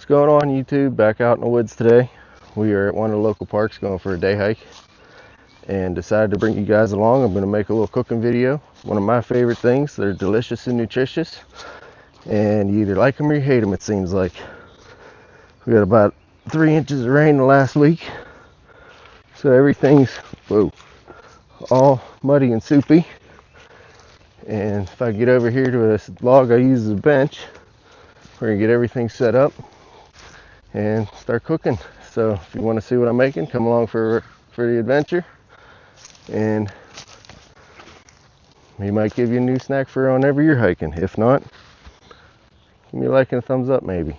What's going on, YouTube? Back out in the woods today. We are at one of the local parks going for a day hike and decided to bring you guys along. I'm going to make a little cooking video. One of my favorite things. They're delicious and nutritious, and you either like them or you hate them, it seems like. We got about 3 inches of rain the last week, so everything's all muddy and soupy. And if I get over here to this log I use as a bench, we're going to get everything set up and start cooking. So if you want to see what I'm making, come along for the adventure, and we might give you a new snack for whenever you're hiking. If not, give me a like and a thumbs up maybe.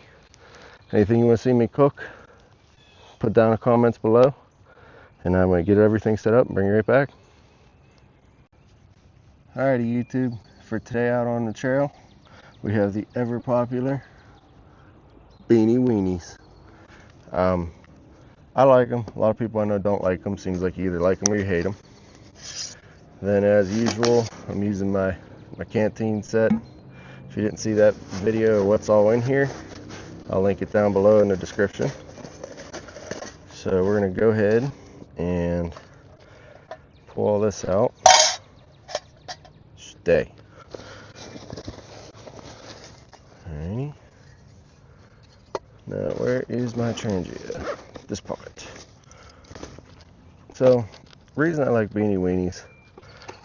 Anything you want to see me cook, put down in the comments below, and I'm going to get everything set up and bring you right back. Alrighty, YouTube, for today out on the trail, we have the ever popular Beanie Weenies. I like them. A lot of people I know don't like them. Seems like you either like them or you hate them. Then, as usual, I'm using my Canteen set. If you didn't see that video of what's all in here, I'll link it down below in the description. So we're going to go ahead and pull all this out. Stay. Alrighty. Now, where is my Trangia? This part. So, the reason I like Beanie Weenies,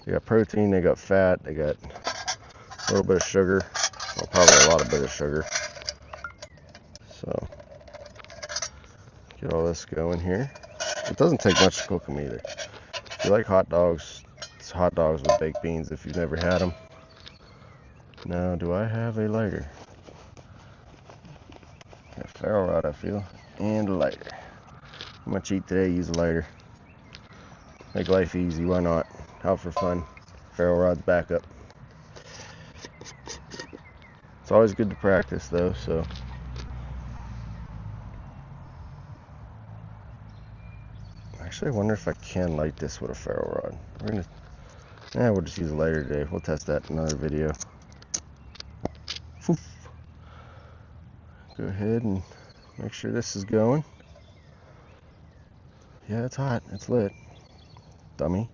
they got protein, they got fat, they got a little bit of sugar, well, probably a lot of bit of sugar. So, get all this going here. It doesn't take much to cook them either. If you like hot dogs, it's hot dogs with baked beans if you've never had them. Now, do I have a lighter? Got a ferro rod, I feel, and a lighter. I'm gonna cheat today, use a lighter. Make life easy, why not? Out for fun. Ferro rod's back up. It's always good to practice though, so. Actually, I wonder if I can light this with a ferro rod. We'll just use a lighter today. We'll test that in another video. Poof. Go ahead and make sure this is going. Yeah, it's hot. It's lit. Dummy.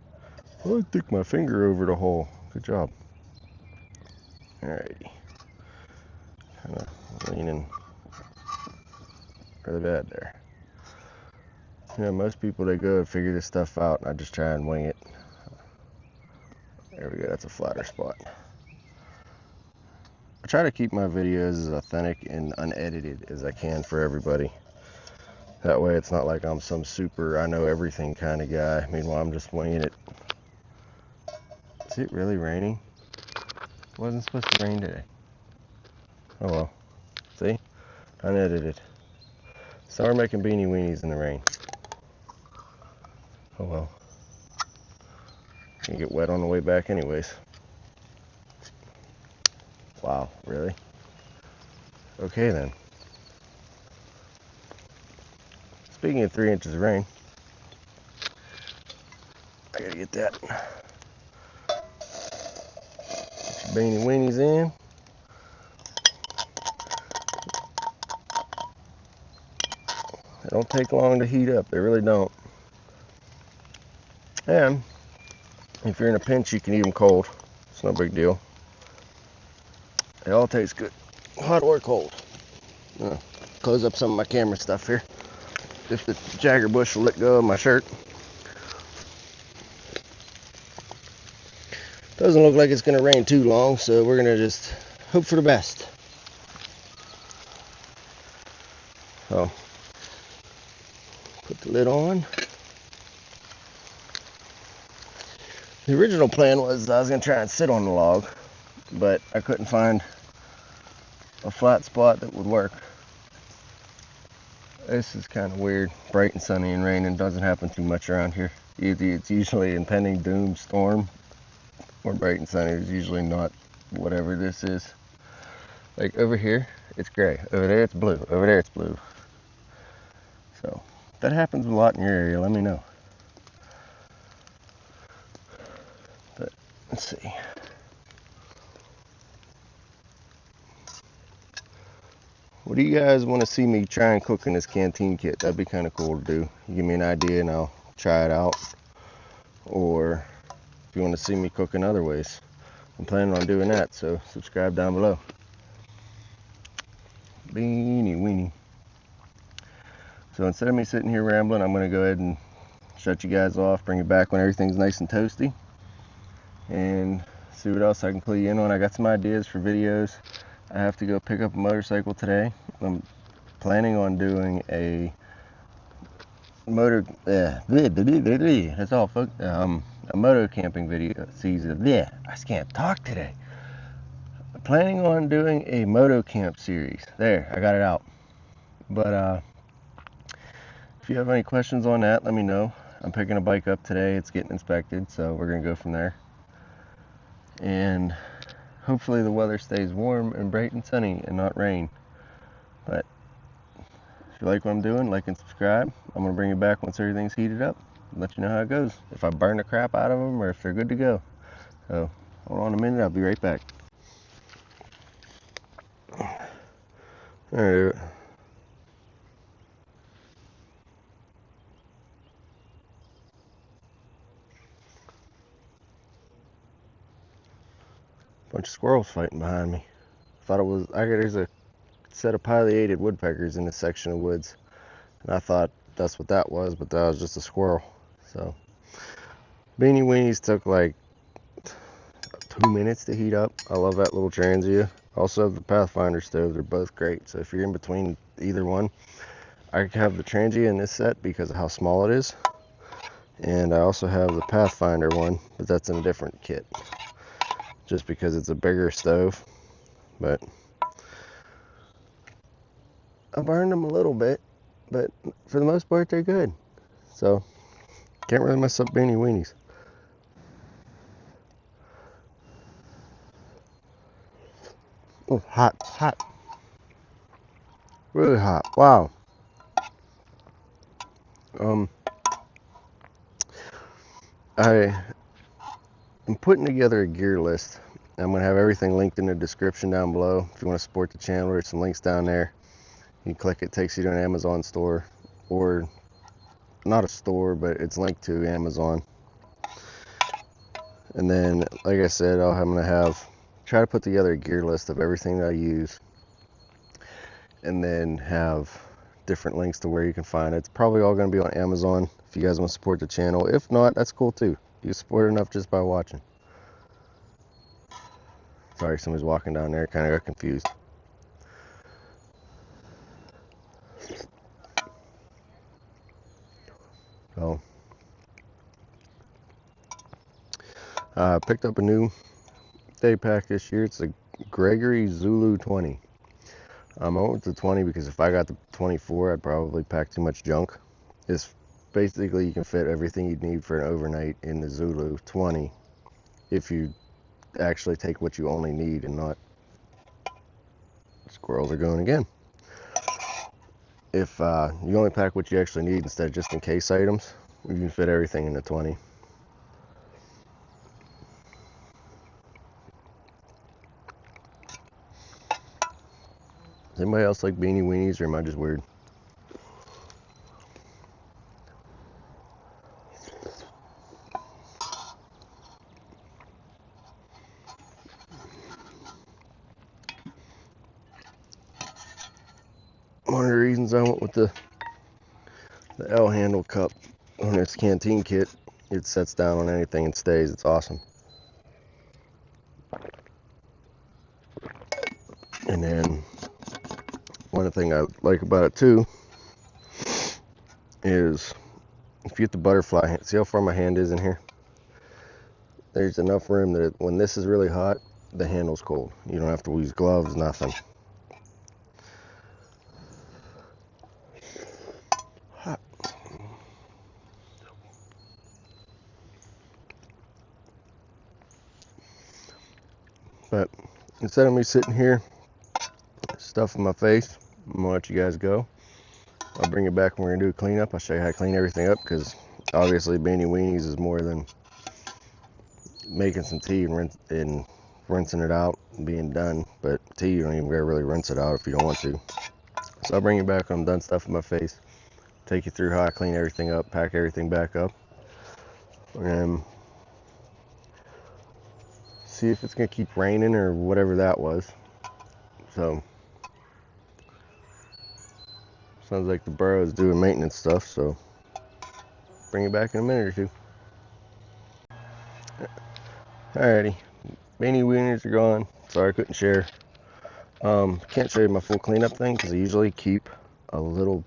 Oh, I took my finger over the hole. Good job. Alrighty. Kind of leaning really bad there. You know, most people, they go and figure this stuff out, and I just try and wing it. There we go. That's a flatter spot. I try to keep my videos as authentic and unedited as I can for everybody. That way it's not like I'm some super I know everything kind of guy. Meanwhile, I'm just winging it. Is it really raining? It wasn't supposed to rain today. Oh well. See? Unedited. So we're making Beanie Weenies in the rain. Oh well. You get wet on the way back anyways. Wow, really? Okay then. Speaking of 3 inches of rain, I gotta get that. Get your Beanie Weenies in. They don't take long to heat up, they really don't. And if you're in a pinch, you can eat them cold. It's no big deal. They all taste good, hot or cold. Close up some of my camera stuff here. If the Jagger bush will let go of my shirt. Doesn't look like it's going to rain too long, so we're going to just hope for the best. So, put the lid on. The original plan was I was going to try and sit on the log, but I couldn't find a flat spot that would work. This is kind of weird. Bright and sunny and raining doesn't happen too much around here. It's usually impending doom, storm, or bright and sunny. It's usually not whatever this is. Like over here, it's gray. Over there, it's blue. Over there, it's blue. So, if that happens a lot in your area, let me know. But, let's see. What do you guys want to see me try and cook in this Canteen kit? That'd be kind of cool to do. Give me an idea and I'll try it out. Or if you want to see me cook in other ways, I'm planning on doing that, so subscribe down below. Beanie, weenie. So instead of me sitting here rambling, I'm going to go ahead and shut you guys off, bring you back when everything's nice and toasty, and see what else I can clue you in on. I got some ideas for videos. I have to go pick up a motorcycle today. I'm planning on doing a that's all folks. A moto camping video season. Yeah, I just can't talk today. I'm planning on doing a moto camp series. There, I got it out. But if you have any questions on that, let me know. I'm picking a bike up today. It's getting inspected, so we're gonna go from there. And hopefully the weather stays warm and bright and sunny and not rain. But if you like what I'm doing, like and subscribe. I'm going to bring you back once everything's heated up and let you know how it goes. If I burn the crap out of them or if they're good to go. So hold on a minute, I'll be right back. Alright. Bunch of squirrels fighting behind me. Thought it was, there's a set of pileated woodpeckers in this section of woods. And I thought that's what that was, but that was just a squirrel. So Beanie Weenies took like 2 minutes to heat up. I love that little Transia. Also have the Pathfinder stove. They're both great. So if you're in between either one, I have the Transia in this set because of how small it is. And I also have the Pathfinder one, but that's in a different kit. Just because it's a bigger stove. But I burned them a little bit, but for the most part they're good. So can't really mess up Beanie Weenies. Oh, hot, hot. Really hot. Wow. I'm putting together a gear list. I'm going to have everything linked in the description down below. If you want to support the channel, there's some links down there. You click it, takes you to an Amazon store, or not a store, but it's linked to Amazon. And then, like I said, I'm going to try to put together a gear list of everything that I use, and then have different links to where you can find it. It's probably all going to be on Amazon if you guys want to support the channel. If not, that's cool too. You support enough just by watching. Sorry, somebody's walking down there, kind of got confused. So I picked up a new day pack this year. It's a Gregory Zulu 20. I went with the 20 because if I got the 24, I'd probably pack too much junk. It's basically, you can fit everything you'd need for an overnight in the Zulu 20 if you actually take what you only need and not. Squirrels are going again. If you only pack what you actually need instead of just in case items, you can fit everything in the 20. Does anybody else like Beanie Weenies, or am I just weird? One of the reasons I went with the L handle cup on this Canteen kit, it sets down on anything and stays. It's awesome. And then one thing I like about it too is if you get the butterfly hand, see how far my hand is in here? There's enough room that when this is really hot, the handle's cold. You don't have to use gloves, nothing. Hot. But instead of me sitting here stuffing my face, I'm gonna let you guys go. I'll bring you back when we're gonna do a cleanup. I'll show you how to clean everything up, because obviously Beanie Weenies is more than making some tea and rinsing it out and being done. But tea, you don't even gotta really rinse it out if you don't want to. So I'll bring you back when I'm done stuffing my face, take you through how I clean everything up, pack everything back up, and see if it's gonna keep raining or whatever that was. So sounds like the burrow is doing maintenance stuff, so bring you back in a minute or two. Alrighty, Beanee weenies are gone. Sorry I couldn't share. Can't show you my full cleanup thing because I usually keep a little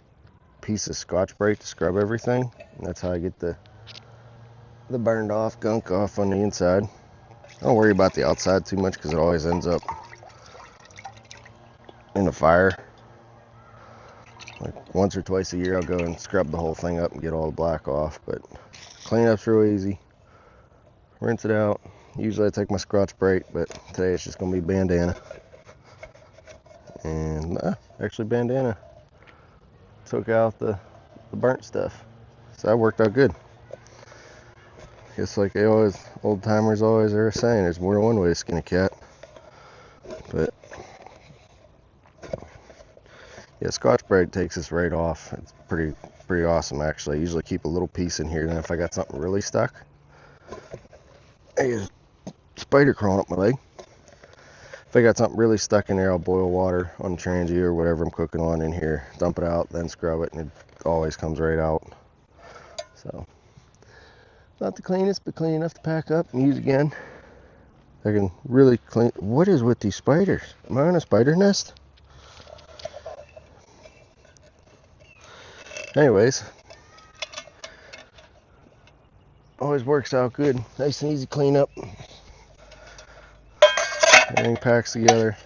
piece of Scotch-Brite to scrub everything. And that's how I get the burned off gunk off on the inside. I don't worry about the outside too much because it always ends up in the fire. Like once or twice a year I'll go and scrub the whole thing up and get all the black off, but cleanup's real easy. Rinse it out. Usually I take my Scotch-Brite, but today it's just gonna be bandana. And actually bandana took out the burnt stuff, so that worked out good. Just like they always, old timers always are saying, there's more than one way to skin a cat. But yeah, Scotch-Brite takes this right off. It's pretty awesome actually. I usually keep a little piece in here, and if I got something really stuck, I get a spider crawling up my leg. If I got something really stuck in there, I'll boil water on the Transy or whatever I'm cooking on in here, dump it out, then scrub it, and it always comes right out. So, not the cleanest, but clean enough to pack up and use again. I can really clean. What is with these spiders? Am I on a spider nest? Anyways, always works out good. Nice and easy cleanup. Everything packs together.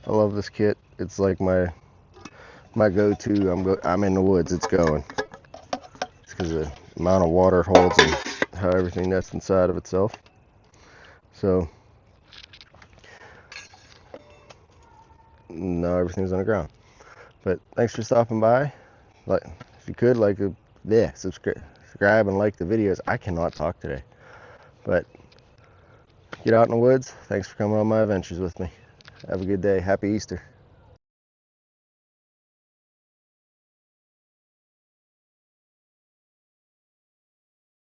I love this kit. It's like my go-to. I'm in the woods. It's going. It's because of the amount of water it holds and how everything nests inside of itself. So now everything's on the ground. But thanks for stopping by. Like, if you could, subscribe and like the videos. I cannot talk today, but get out in the woods. Thanks for coming on my adventures with me. Have a good day. Happy Easter.